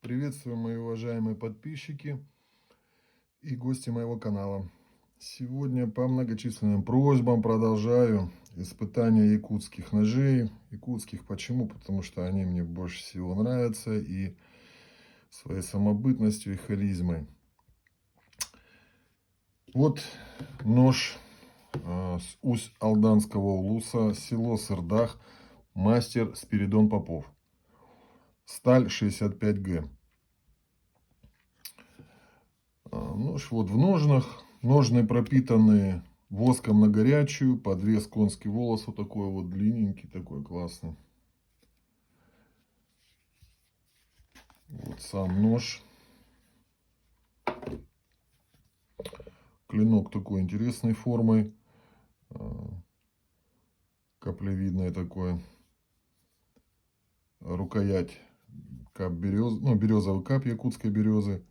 Приветствую, мои уважаемые подписчики и гости моего канала. Сегодня по многочисленным просьбам продолжаю испытания якутских ножей. Якутских почему? Потому что они мне больше всего нравятся и своей самобытностью и харизмой. Вот нож с Усть-Алданского улуса, село Сырдах, мастер Спиридон Попов. Сталь 65Г. Нож вот в ножнах. Ножны пропитаны воском на горячую. Подвес конский волос вот такой вот длинненький, такой классный. Вот сам нож. Клинок такой интересной формой. Каплевидной такой. Рукоять кап берез, березовый кап якутской березы.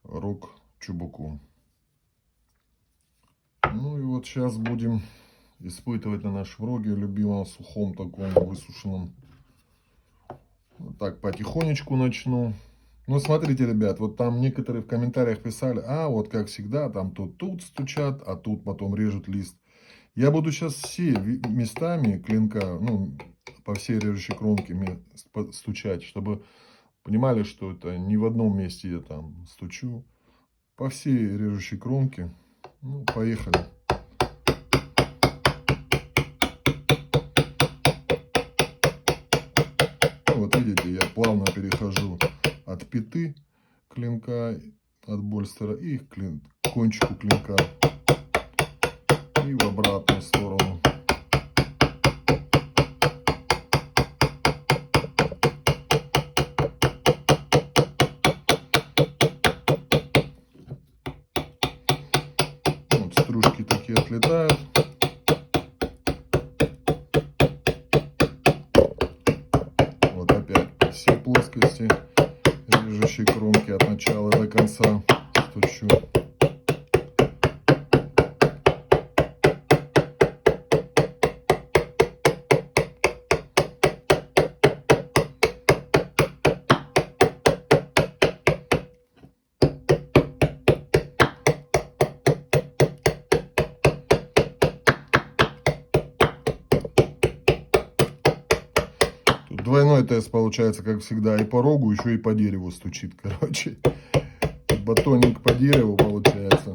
Рог чубуку. Ну и вот сейчас будем испытывать на нашем роге, любимом сухом таком высушенном. Вот так потихонечку начну. Ну смотрите, ребят, вот там некоторые в комментариях писали, вот как всегда, там тут стучат, а тут потом режут лист. Я буду сейчас все местами клинка, по всей режущей кромке стучать, чтобы понимали, что это не в одном месте я там стучу. По всей режущей кромке. Ну, поехали. Вот видите, я плавно перехожу от пяты клинка, от больстера и к кончику клинка. И в обратную сторону. Вот стружки такие отлетают. Вот опять все плоскости режущей кромки от начала до конца стучу. Двойной тест получается, как всегда, и по рогу, еще и по дереву стучит, короче. Батонник по дереву получается.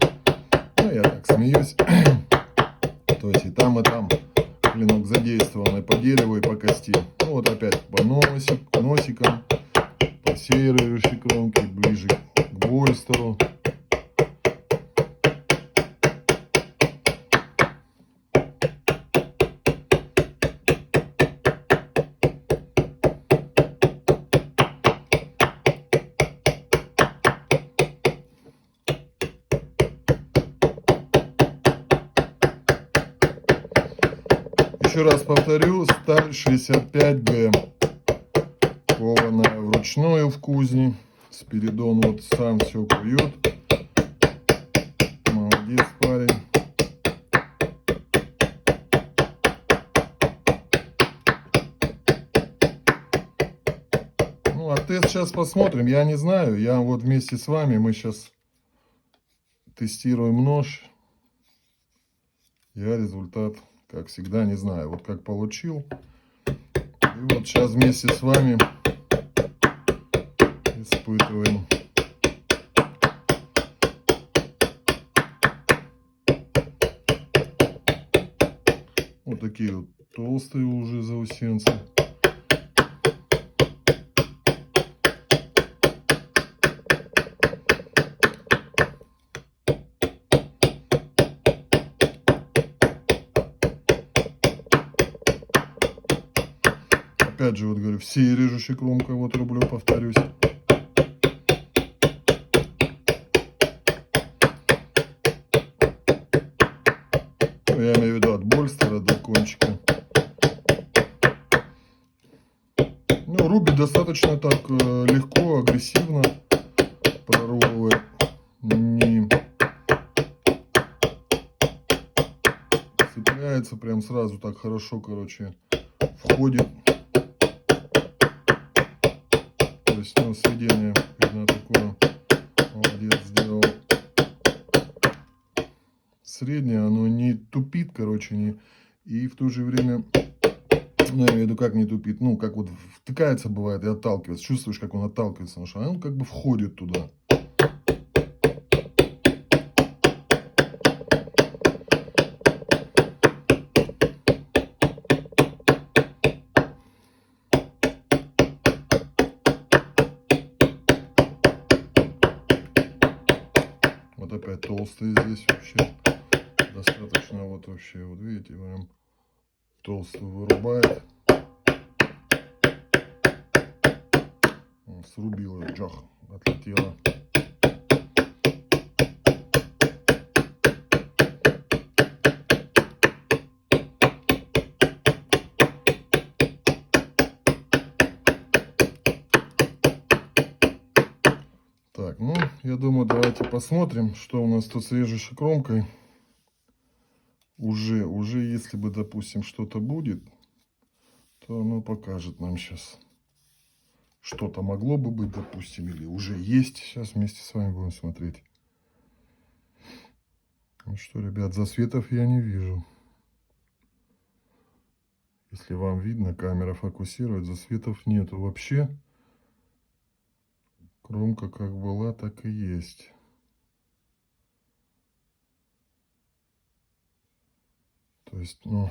Ну, я так смеюсь. То есть и там клинок задействован и по дереву, и по кости. Ну, вот опять по носикам, по всей режущей кромке, ближе к больстеру. Еще раз повторю, сталь 65Г, кованая вручную в кузне. Спиридон вот сам все кует. Молодец парень. Ну а тест сейчас посмотрим, я не знаю. Я вот вместе с вами, мы сейчас тестируем нож. Я результат, как всегда, не знаю. Вот как получил. И вот сейчас вместе с вами испытываем. Вот такие вот толстые уже заусенцы. Опять же, вот говорю, всей режущей кромкой вот рублю, повторюсь. Я имею в виду от больстера до кончика. Ну, рубит достаточно так легко, агрессивно. Прорубывает. Не цепляется прям сразу так хорошо, короче, входит. То есть, ну, сведение, видно, такое. Молодец, сделал. Среднее, оно не тупит, короче, не, и в то же время, ну, я имею в виду, как не тупит, ну, как вот втыкается, бывает, и отталкивается. Чувствуешь, как он отталкивается, потому что он как бы входит туда. Вот опять толстый здесь вообще. Достаточно вот вообще, вот видите, прям толстый вырубает. Срубил ее, джах, отлетела. Так, ну, я думаю, давайте посмотрим, что у нас тут с режущей кромкой. Уже, если бы, допустим, что-то будет, то оно покажет нам сейчас. Что-то могло бы быть, допустим, или уже есть. Сейчас вместе с вами будем смотреть. Ну что, ребят, засветов я не вижу. Если вам видно, камера фокусирует, засветов нету вообще. Кромка как была, так и есть. То есть, ну...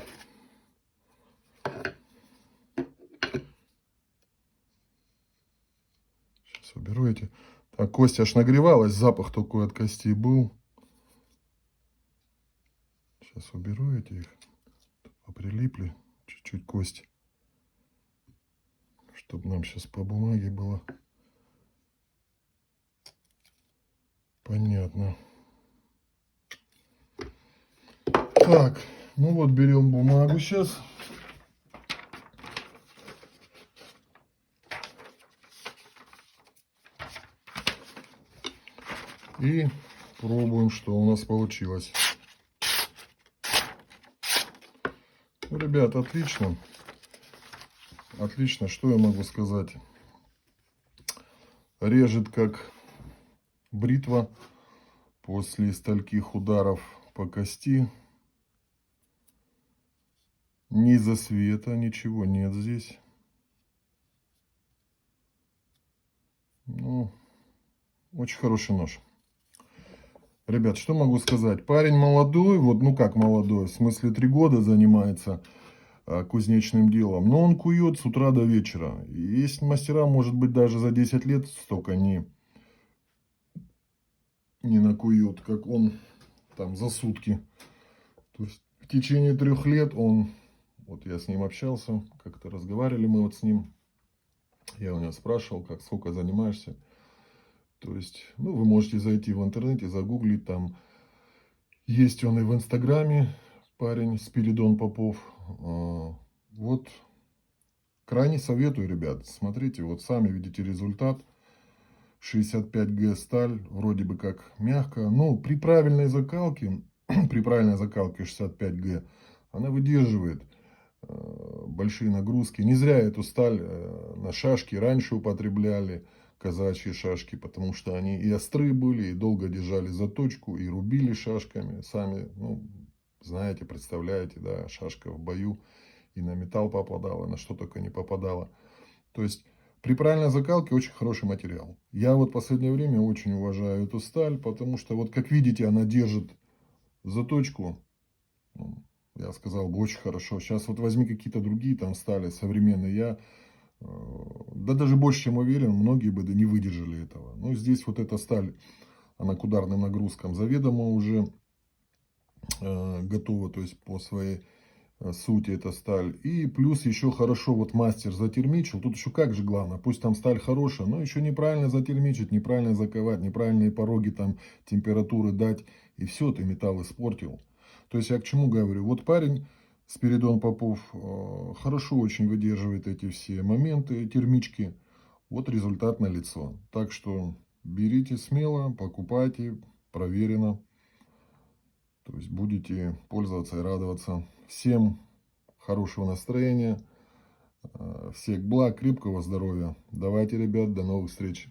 Сейчас уберу эти. Так, кость аж нагревалась, запах такой от костей был. Сейчас уберу эти, их поприлипли чуть-чуть кость, чтобы нам сейчас по бумаге было понятно. Так, ну вот берем бумагу сейчас. И пробуем, что у нас получилось. Ну, ребят, отлично. Отлично, что я могу сказать? Режет как бритва после стольких ударов по кости. Ни засвета, ничего нет здесь. Ну, очень хороший нож. Ребят, что могу сказать? Парень молодой, вот, ну как молодой, в смысле 3 года занимается кузнечным делом. Но он кует с утра до вечера. И есть мастера, может быть, даже за 10 лет столько не накуют, как он там за сутки. То есть в течение 3 лет он, вот я с ним общался, как-то разговаривали мы вот с ним. Я у него спрашивал, как, сколько занимаешься. То есть, ну, вы можете зайти в интернете, загуглить, там есть он и в Инстаграме, парень Спиридон Попов. Вот, крайне советую, ребят, смотрите, вот сами видите результат. 65Г сталь, вроде бы как мягкая, но при правильной закалке, при правильной закалке 65Г, она выдерживает большие нагрузки. Не зря эту сталь на шашки раньше употребляли, казачьи шашки, потому что они и острые были, и долго держали заточку, и рубили шашками. Сами, ну, знаете, представляете, да, шашка в бою и на металл попадала, на что только не попадала. То есть при правильной закалке очень хороший материал. Я вот в последнее время очень уважаю эту сталь, потому что вот как видите, она держит заточку. Я сказал бы, очень хорошо. Сейчас вот возьми какие-то другие там стали современные. Я, да даже больше чем уверен, многие бы да не выдержали этого. Но здесь вот эта сталь, она к ударным нагрузкам заведомо уже готова, то есть по своей сути эта сталь. И плюс еще хорошо вот мастер затермичил. Тут еще как же главное, пусть там сталь хорошая, но еще неправильно затермичить, неправильно заковать, неправильные пороги там температуры дать. И все, ты металл испортил. То есть я к чему говорю? Вот парень Спиридон Попов хорошо очень выдерживает эти все моменты, термички. Вот результат налицо. Так что берите смело, покупайте, проверено. То есть будете пользоваться и радоваться. Всем хорошего настроения. Всех благ, крепкого здоровья. Давайте, ребят, до новых встреч.